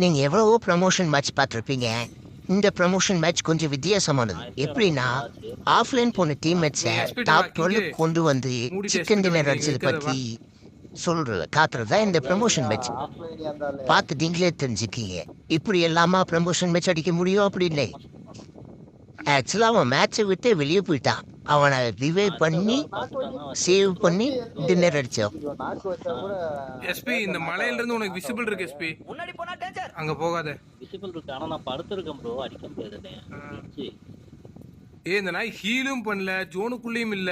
நீங்க எவ்வளவோ promotion match பார்த்துருப்பீங்க. இந்த ப்ரமோஷன் மேட்ச் கொஞ்சம் வித்தியாசமானது. நான் எப்படி எப்படின்னா வரப்போ ஆச்சு ஆஃப்லைன் போன டீம்மேட்ஸை நீ எஸ்பி டாப் கிங்கு 12 கொண்டு வந்து மூடிட்டு சிக்கன் எஸ்பி டின்னர் வந்து இங்க அடிச்சது வைக்காத வா. பற்றி சொல்றது காட்டுறது தான் இந்த ப்ரமோஷன் மேட்ச். ஆஃப்லைன்ல இருந்தாலே பார்த்து நீங்களே தெரிஞ்சுக்கீங்க. இப்படி எல்லாமா ப்ரமோஷன் மேட்ச் அடிக்க முடியும் அப்படின்னு. ஆக்சுவலாக அவன் மேட்சை விட்டு வெளியே போயிட்டான். அவனை ரிவைவ் பண்ணி சேவ் பண்ணி டின்னர் அடித்தோம். நாக்கு வச்சா கூட எஸ்பி இந்த மலையில இருந்து உனக்கு விசிபிள் இருக்கு எஸ்பி. முன்னாடி போனா டேஞ்சர். அங்க போகாத. விசிபிள் இருக்கு ஆனா நான் படுத்திருக்கேன் ப்ரோ அடிக்க முடியாதுண்ணே. இந்த நாய் ஹீலும் பண்ணல, ஜோனுக்குள்ளேயும் இல்ல.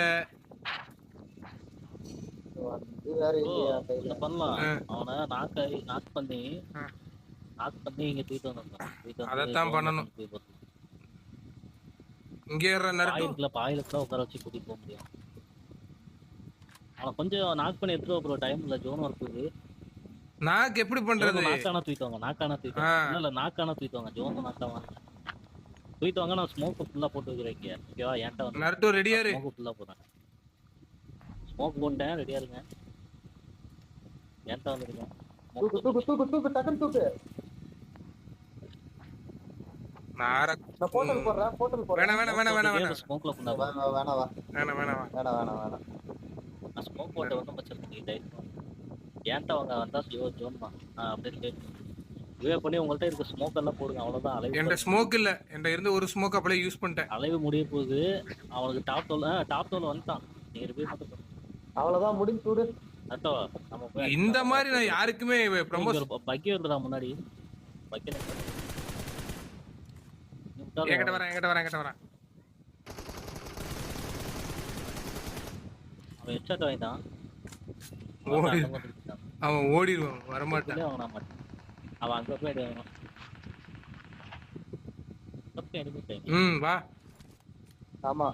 வந்து வேற இல்லையா என்ன பண்ணலாம் அவனை நாக் பண்ணி இங்க தூக்கிட்டு வந்தான். அதைத்தான் பண்ணணும். இங்க ஏற நரட்டு பாயிலுக்குள்ள உட்கார வச்சு கூட்டிட்டு போக முடியும். அவனை கொஞ்சம் நாக் பண்ணி எடுத்துட்டு ப்ரோ. டைம் இல்ல, ஜோன் ஒர்க்கு. நாக்கு எப்படி பண்றது? நாக்கான தூக்கிட்டு இல்ல நாக்கான தூக்கிட்டு ஜோன் நாக்காம தூக்கிட்டு வாங்க. நான் ஸ்மோக் ஃபுல்லா போட்டு வைக்கிறேன். ஓகேவா? ஏன்டா வந்து நரட்டு ரெடியா இரு. ஸ்மோக் ஃபுல்லா போறேன். ஸ்மோக் போட்டேன், ரெடியா இருங்க. ஏன்டா வந்துருங்க. தூக்கு டக்குன்னு தூக்கு. நார நான் போர்ட்டல் போடுறேன். வேணாம். ஸ்மோக்ல பண்ணா வேணாம். நான் ஸ்மோக் போட்ட வந்து வச்சிருக்கேன். ஏன்டா அவங்க வந்தா ஜோன் தான் அப்படியே இவே பண்ணி உங்கள்ட்ட இருக்க ஸ்மோக் எல்லாம் போடுங்க. அவ்வளவுதான். அலைவு என்கிட்ட ஸ்மோக் இல்ல. என்கிட்ட இருந்த ஒரு ஸ்மோக் அப்படியே யூஸ் பண்ணிட்டேன். அலைவு முடிய போகுது. அவனுக்கு டாப் டோல் வந்துட்டான். நீங்க போய் பார்த்து அவ்வளவுதான் முடிஞ்சு விடு. அட்டோ நம்ம போய் இந்த மாதிரி நான் யாருக்குமே ப்ரமோஷன் பக்கி வருதுடா முன்னாடி. பக்கில என்கிட்ட வரேன். அவன் ஹெட்ஷாட் வாங்கிட்டான். அவன் ஓடிடுவான், வரமாட்டான். வாங்கினா மாட்டான். அவன் அங்க போய் அடிவான். வா. ஆமா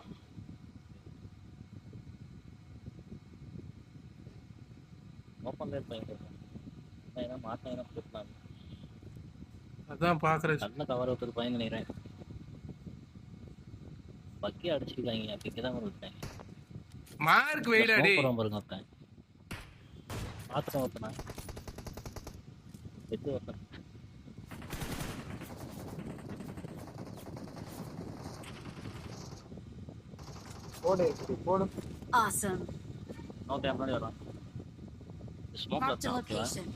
ஓப்பன்ல இருப்பாங்க. ஏன்னா மாட்டாங்க போட்டலாம். அதான் பாக்குறேன். நல்ல கவர் ஒருத்தர் பையன் நினைக்கிறேன். பக்கி அடிச்சிருக்காங்க. அப்படிதான் இருக்காங்க. மார்க் வெயிட் அடி. பாருங்க ஒருத்தன் பாத்துறேன். ஒருத்தனா எட்டு ஒருத்தன் போடு. Awesome. நோ டைம் பண்ணி வரான். ஸ்மோக் Marked a ஓகேவா? location.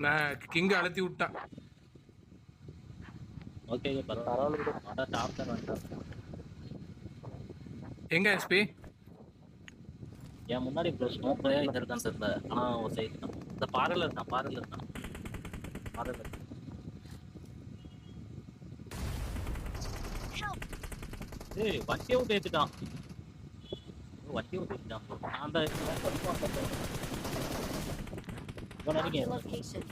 நான் கிங்க அழுத்தி விட்டான். ஓகே பரவாயில்ல. அட டாப் தான் வந்துட்டான். எங்க எஸ்பி? ஏன் முன்னாடி ப்ரோ ஸ்மோக்ல இது இருக்கான்னு தெரியல. ஆனா ஒரு சைடு தான். இந்த பாறையில இருக்கான். ஏய் வட்டியை விட்டு ஏத்துட்டான். அந்த Marked a location.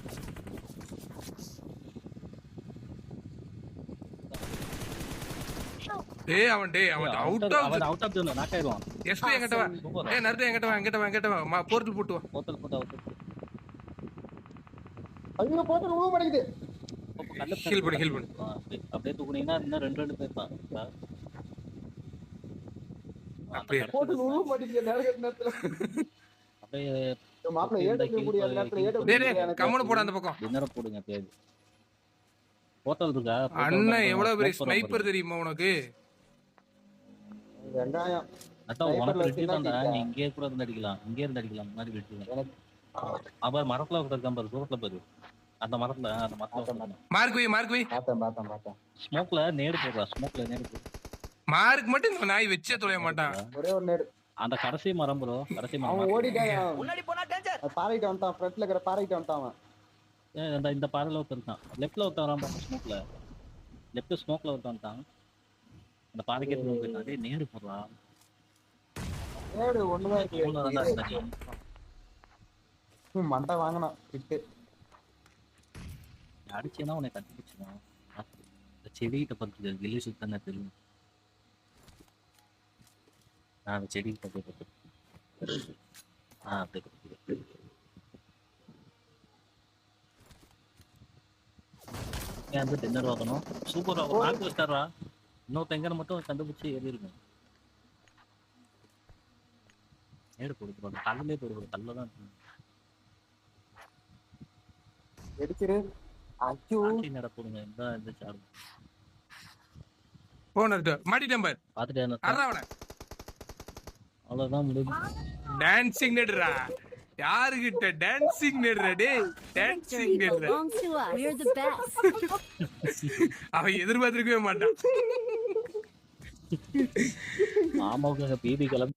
அவன் அவுட் ஆஃப் ஜோன் நாக் ஆயிடுவான். எஸ்பி என்கிட்ட வா. நரட்டு என்கிட்ட வா. போர்ட்டல் போட்டு வா. போட்டு ஐயோ போர்ட்டல் உள்ள மாட்டேங்குது. ஹீல் பண்ணு. அப்படியே தூக்குனீங்கன்னா இன்னும் ரெண்டு பேர் தான். அப்படியே போர்ட்டல் உள்ள மாட்டேங்குது நேரத்துல. அப்படியே மாப்ள ஏடபிள்யூ கூடிய நேரத்துல ஏடபிள்யூ கம்முனு போட அந்த பக்கம். டின்னர் போடுங்க பேர். போர்ட்டல் இருக்கா? அண்ணன் எவ்வளவு பெரிய ஸ்னைப்பர் தெரியுமா உனக்கு? வெங்காயம் அதான் உனக்கு வெட்டிட்டான்டா. நீ இங்கே கூட இருந்து அடிக்கலாம். முன்னாடி வெட்டிடலாம். அவர் மரத்துல இருக்கான் பாரு. தூரத்துல பாரு. அந்த மரத்துல மார்க் வை. பார்த்தேன். ஸ்மோக்ல நேடு போடுறா. மார்க் மட்டும் இந்த நாய் வச்சே தொலைய மாட்டான். ஒரே ஒரு நேடு. அந்த கடைசி மரம் ப்ரோ. அவன் ஓடிட்டான். முன்னாடி போனா டேஞ்சர். பாறையிட்ட வந்துட்டான். ஃப்ரண்ட்ல இருக்கிற பாறையிட்ட வந்துட்டான் அவன். இந்த பாறையில ஒருத்தர் இருக்கான். லெஃப்ட்ல ஒருத்தர் வரான் பாரு. ஸ்மோக்ல ஒருத்தர் வந்துட்டான். அந்த பாறைக்கு எடுத்து போயிட்டான். டேய் நேடு போடுறா. நேடு ஒண்ணுதான் இருக்கு. மண்டை வாங்கினான் கிட்டு. அடிச்சேன்னா உன்னை கண்டுபிடிச்சிடும். இந்த செடிகிட்ட பார்த்து கிளி சுத்தானே தெரியும். அந்த செடிகிட்ட போய் பார்த்து அப்படியே வந்து டின்னர் வாங்கணும். சூப்பர் நாக்கு வச்சிட்டாரா. இன்னொருத்தங்க மட்டும் கண்டுபிடிச்சி ஏறி இருக்கும். ஏடு போடுறோம், கல்லே போடுறோம், கல்ல தான் எடுத்துரு. ஐயோ நடப்படுங்க. இந்த சார்ஜ் போனது மாட்டிட்டேன் பார். பார்த்துட்டே அறா அவனை அவ்வளோதான் முடியும். டான்சிங் நடுறா. யாருகிட்ட டான்சிங் நடுறா டேய், dancing Victory நடுறா. belongs to us. We're the best. அவன் எதிர்பார்த்திருக்கவே மாட்டான். மாமாவுக்கு பிபி கிளம்பி